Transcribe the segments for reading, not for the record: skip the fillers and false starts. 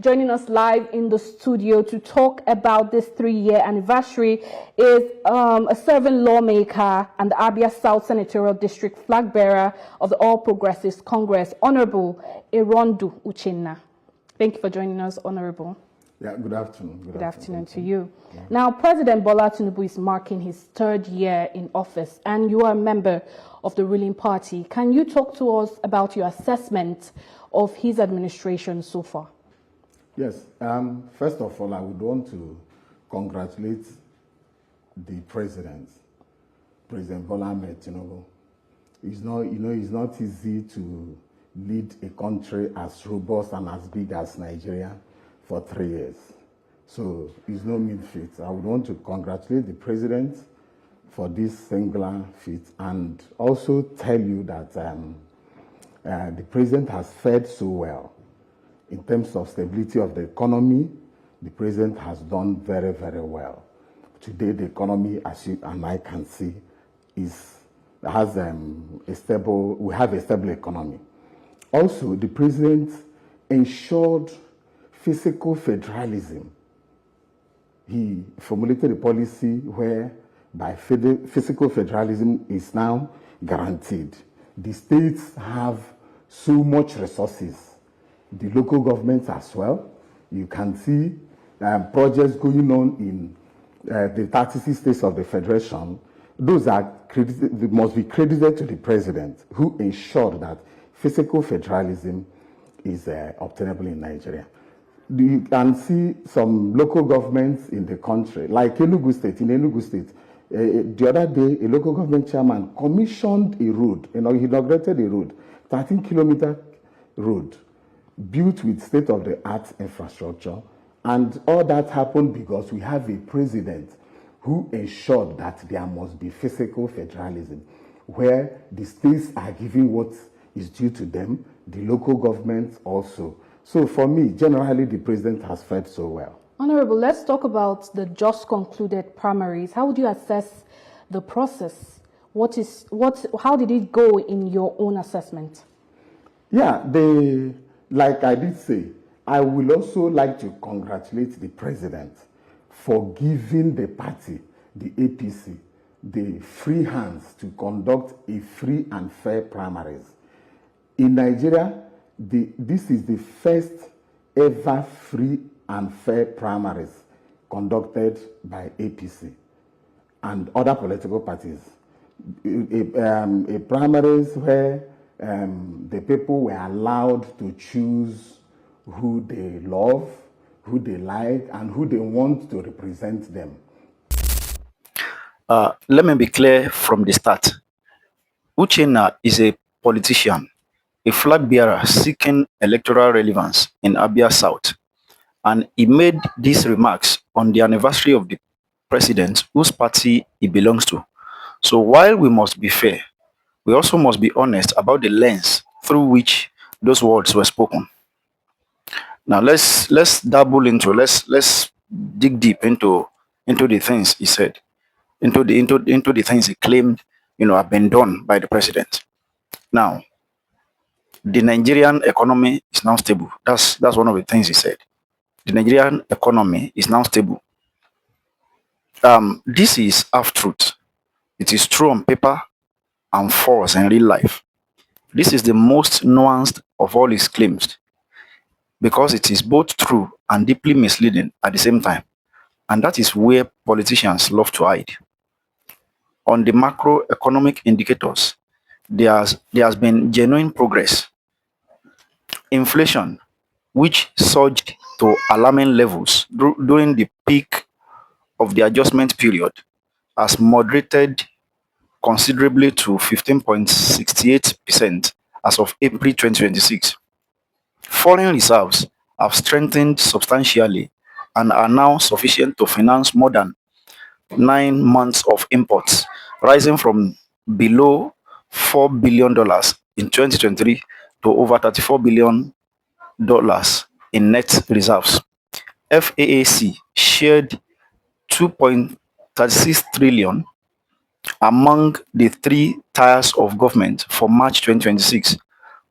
Joining us live in the studio to talk about this 3-year anniversary is a serving lawmaker and the Abia South Senatorial District flag bearer of the All Progressives Congress, Honorable Erondu Uchenna. Thank you for joining us, Honorable. Yeah, good afternoon. Good afternoon to you. Yeah. Now, President Bola Tinubu is marking his 3rd year in office, and you are a member of the ruling party. Can you talk to us about your assessment of his administration so far? Yes. First of all, I would want to congratulate the President Bola Tinubu. It's not, it's not easy to lead a country as robust and as big as Nigeria for 3 years. So it's no mean feat. I would want to congratulate the President for this singular feat and also tell you that the President has fared so well. In terms of stability of the economy, the President has done very, very well. Today, the economy, as you and I can see, has a stable economy. Also, the President ensured fiscal federalism. He formulated a policy whereby fiscal federalism is now guaranteed. The states have so much resources, the local governments as well. You can see projects going on in the 36 states of the Federation. Those must be credited to the President, who ensured that fiscal federalism is obtainable in Nigeria. You can see some local governments in the country, like Enugu State. In Enugu State, the other day, a local government chairman commissioned a road, he inaugurated a road, 13-kilometer road, built with state-of-the-art infrastructure. And all that happened because we have a president who ensured that there must be fiscal federalism, where the states are giving what is due to them, the local governments also. So for me, generally, the president has fared so well. Honorable, let's talk about the just concluded primaries. How would you assess the process? How did it go in your own assessment? Yeah, like I did say, I will also like to congratulate the president for giving the party, the APC, the free hands to conduct a free and fair primaries. In Nigeria, this is the first ever free and fair primaries conducted by APC and other political parties. A primaries where the people were allowed to choose who they love, who they like, and who they want to represent them. Let me be clear from the start. Uchenna is a politician, a flag bearer seeking electoral relevance in Abia South, and he made these remarks on the anniversary of the president whose party he belongs to. So while we must be fair, we also must be honest about the lens through which those words were spoken. Now let's dig deep into the things he said, into the things he claimed, have been done by the president. Now, the Nigerian economy is now stable. That's one of the things he said. The Nigerian economy is now stable. This is half truth. It is true on paper and false in real life. This is the most nuanced of all his claims, because it is both true and deeply misleading at the same time. And that is where politicians love to hide. On the macroeconomic indicators, there has been genuine progress. Inflation, which surged to alarming levels during the peak of the adjustment period, has moderated considerably to 15.68% as of April 2026. Foreign reserves have strengthened substantially and are now sufficient to finance more than 9 months of imports, rising from below $4 billion in 2023 to over $34 billion in net reserves. FAAC shared 2.36 trillion among the 3 tiers of government for March 2026,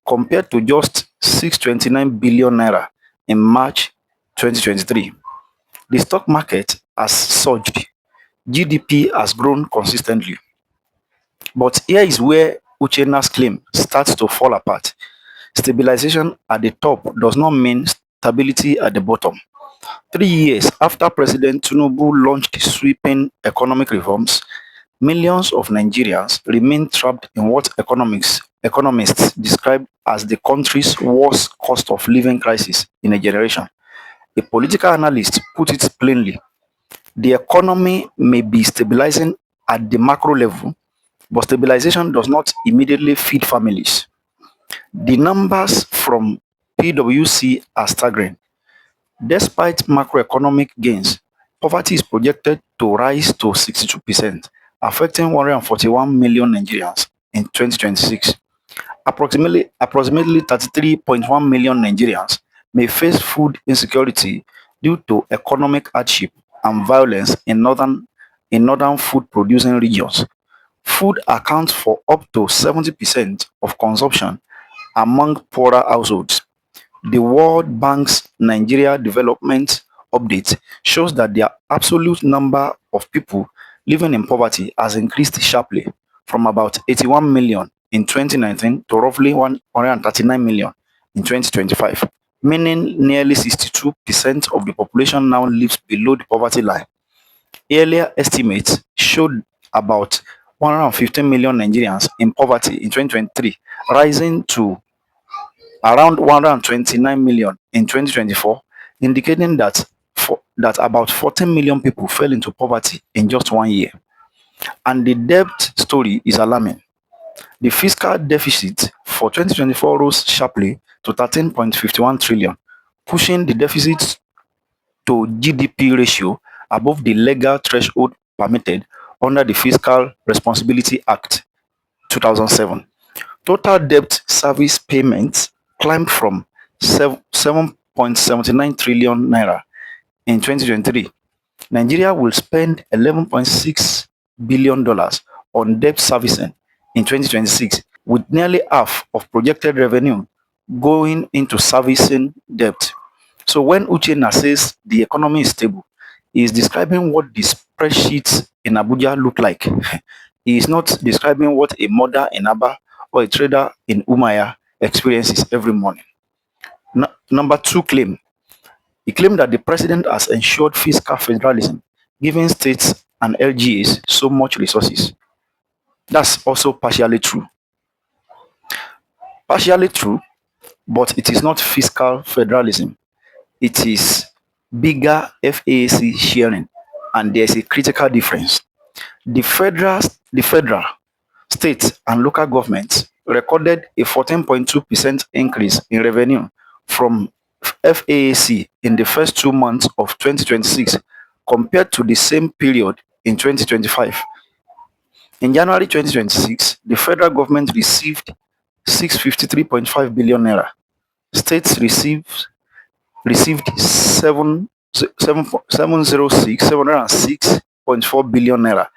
compared to just 629 billion naira in March 2023. The stock market has surged. GDP has grown consistently. But here is where Uchenna's claim starts to fall apart. Stabilization at the top does not mean stability at the bottom. 3 years after President Tinubu launched sweeping economic reforms, millions of Nigerians remain trapped in what economists describe as the country's worst cost of living crisis in a generation. A political analyst put it plainly: the economy may be stabilizing at the macro level, but stabilization does not immediately feed families. The numbers from PwC are staggering. Despite macroeconomic gains, poverty is projected to rise to 62%, affecting 141 million Nigerians in 2026. Approximately 33.1 million Nigerians may face food insecurity due to economic hardship and violence in northern food producing regions. Food accounts for up to 70% of consumption among poorer households. The World Bank's Nigeria Development Update shows that the absolute number of people living in poverty has increased sharply from about 81 million in 2019 to roughly 139 million in 2025, meaning nearly 62% of the population now lives below the poverty line. Earlier estimates showed about 115 million Nigerians in poverty in 2023, rising to around 129 million in 2024, indicating that about 14 million people fell into poverty in just 1 year. And the debt story is alarming. The fiscal deficit for 2024 rose sharply to 13.51 trillion, pushing the deficit to GDP ratio above the legal threshold permitted under the Fiscal Responsibility Act 2007. Total debt service payments climbed from 7.79 trillion naira in 2023. Nigeria will spend $11.6 billion on debt servicing in 2026, with nearly half of projected revenue going into servicing debt. So when Uchenna says the economy is stable, he is describing what the spreadsheets in Abuja look like. He is not describing what a mother in Aba or a trader in Umaya experiences every morning. Number two claim. He claimed that the president has ensured fiscal federalism, giving states and LGAs so much resources. That's also partially true. Partially true, but it is not fiscal federalism. It is bigger FAC sharing, and there's a critical difference. The federal, state, and local governments recorded a 14.2% increase in revenue from FAAC in the first 2 months of 2026 compared to the same period in 2025. In January 2026, the federal government received 653.5 billion naira. States received 706.4 billion naira,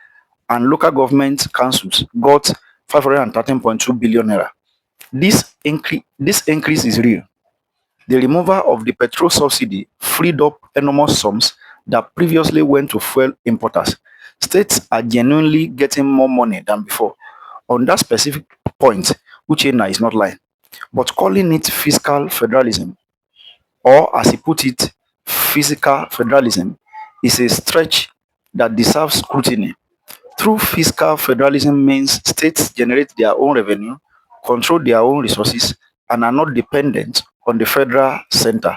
and local government councils got 513.2 billion naira. This increase is real. The removal of the petrol subsidy freed up enormous sums that previously went to fuel importers. States are genuinely getting more money than before. On that specific point, Uchenna is not lying. But calling it fiscal federalism, or as he put it, physical federalism, is a stretch that deserves scrutiny. True fiscal federalism means states generate their own revenue, control their own resources, and are not dependent on the federal center.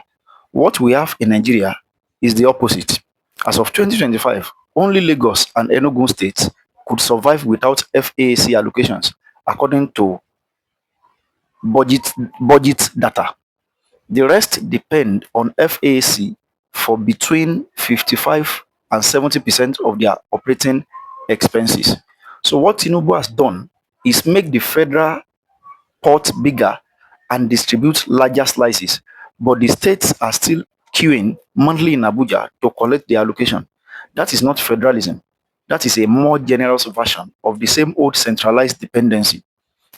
What we have in Nigeria is the opposite. As of 2025, only Lagos and Enugu states could survive without FAC allocations, according to budget data. The rest depend on FAC for between 55 and 70% of their operating expenses. So what Tinubu has done is make the federal pot bigger and distribute larger slices, but the states are still queuing monthly in Abuja to collect their allocation. That is not federalism. That is a more generous version of the same old centralized dependency.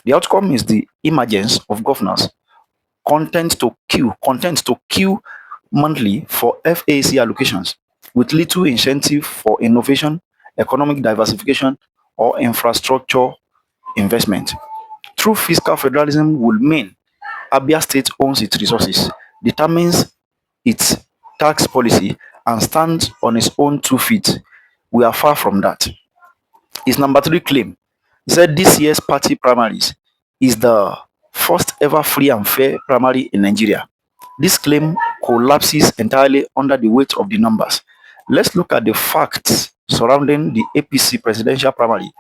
The outcome is the emergence of governors content to queue monthly for FAC allocations, with little incentive for innovation, economic diversification, or infrastructure investment. True fiscal federalism will mean Abia State owns its resources, determines its tax policy, and stands on its own 2 feet. We are far from that. His number three claim said this year's party primaries is the first ever free and fair primary in Nigeria. This claim collapses entirely under the weight of the numbers. Let's look at the facts surrounding the APC presidential primary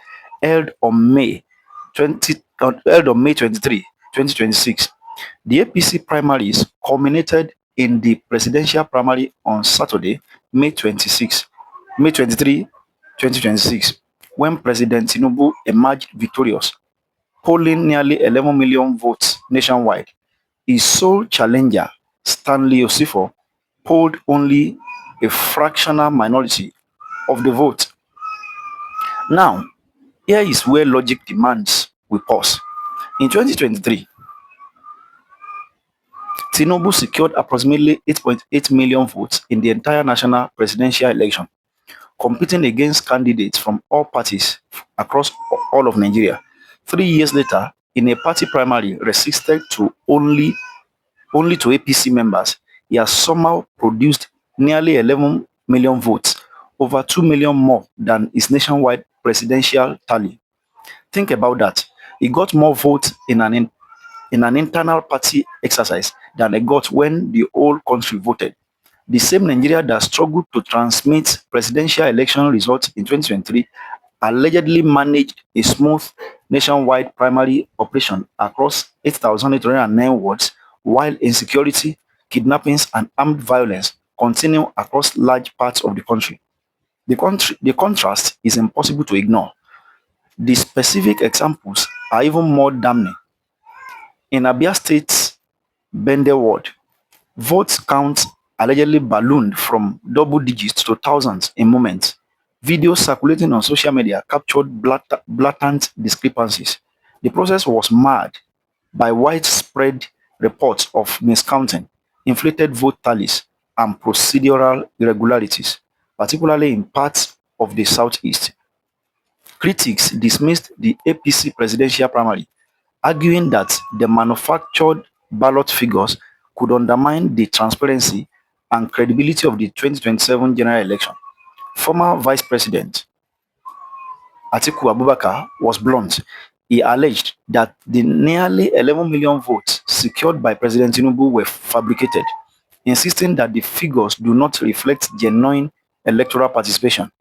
held on May 23, 2026. The APC primaries culminated in the presidential primary on Saturday, May 23, 2026, when President Tinubu emerged victorious, polling nearly 11 million votes nationwide. His sole challenger, Stanley Osifo, polled only a fractional minority of the vote. Now, here is where logic demands we pause. In 2023, Tinubu secured approximately 8.8 million votes in the entire national presidential election, competing against candidates from all parties across all of Nigeria. 3 years later, in a party primary restricted to only to APC members, he has somehow produced nearly 11 million votes, over 2 million more than his nationwide presidential tally. Think about that. He got more votes in an internal party exercise than he got when the whole country voted. The same Nigeria that struggled to transmit presidential election results in 2023 allegedly managed a smooth nationwide primary operation across 8,809 wards, while insecurity, kidnappings, and armed violence continue across large parts of the country. The contrast is impossible to ignore. The specific examples are even more damning. In Abia State's Bende ward, vote counts allegedly ballooned from double digits to thousands in moments. Videos circulating on social media captured blatant discrepancies. The process was marred by widespread reports of miscounting, inflated vote tallies, and procedural irregularities, particularly in parts of the southeast. Critics dismissed the APC presidential primary, arguing that the manufactured ballot figures could undermine the transparency and credibility of the 2027 general election. Former Vice President Atiku Abubakar was blunt. He alleged that the nearly 11 million votes secured by President Tinubu were fabricated, insisting that the figures do not reflect genuine electoral participation.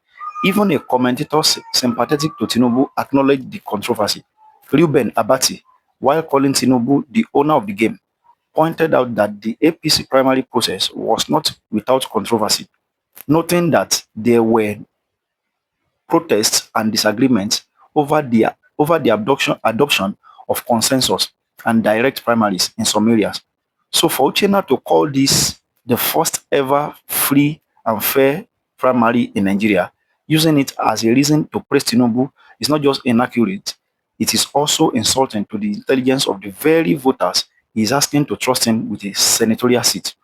Even a commentator sympathetic to Tinubu acknowledged the controversy. Reuben Abati, while calling Tinubu the owner of the game, pointed out that the APC primary process was not without controversy, noting that there were protests and disagreements over the adoption of consensus and direct primaries in some areas. So for Uchenna to call this the first ever free and fair primary in Nigeria, using it as a reason to praise Tinubu is not just inaccurate, it is also insulting to the intelligence of the very voters he is asking to trust him with a senatorial seat.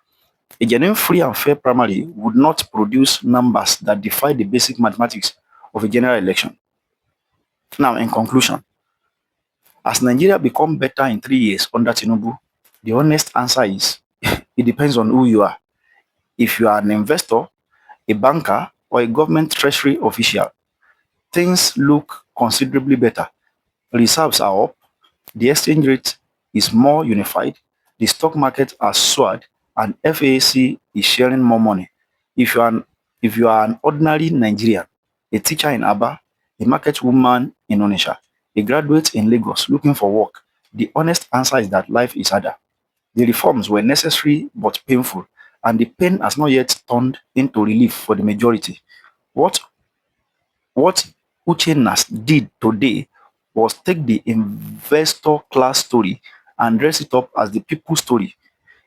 A genuine free and fair primary would not produce numbers that defy the basic mathematics of a general election. Now, in conclusion, as Nigeria become better in 3 years under Tinubu, the honest answer is it depends on who you are. If you are an investor, a banker, or a government treasury official, things look considerably better. Reserves are up, the exchange rate is more unified, the stock market has soared, and FAC is sharing more money. If you are an ordinary Nigerian, a teacher in Aba, a market woman in Onitsha, a graduate in Lagos looking for work, the honest answer is that life is harder. The reforms were necessary but painful, and the pain has not yet turned into relief for the majority. What what Uchenna did today was take the investor class story and dress it up as the people story.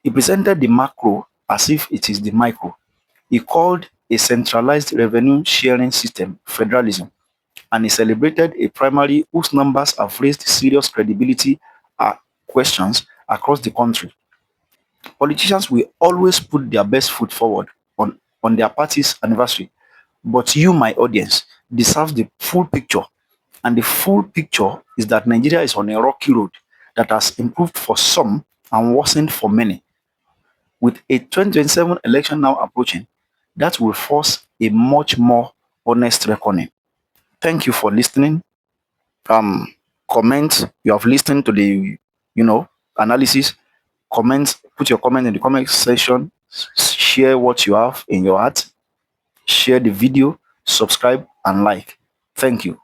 He presented the macro as if it is the micro. He called a centralized revenue sharing system federalism, and he celebrated a primary whose numbers have raised serious credibility questions across the country. Politicians will always put their best foot forward on their party's anniversary. But you, my audience, deserve the full picture. And the full picture is that Nigeria is on a rocky road that has improved for some and worsened for many. With a 2027 election now approaching, that will force a much more honest reckoning. Thank you for listening. Um, Comment. You have listened to the, analysis. Comment. Put your comment in the comment section. Share what you have in your heart. Share the video. Subscribe and like. Thank you.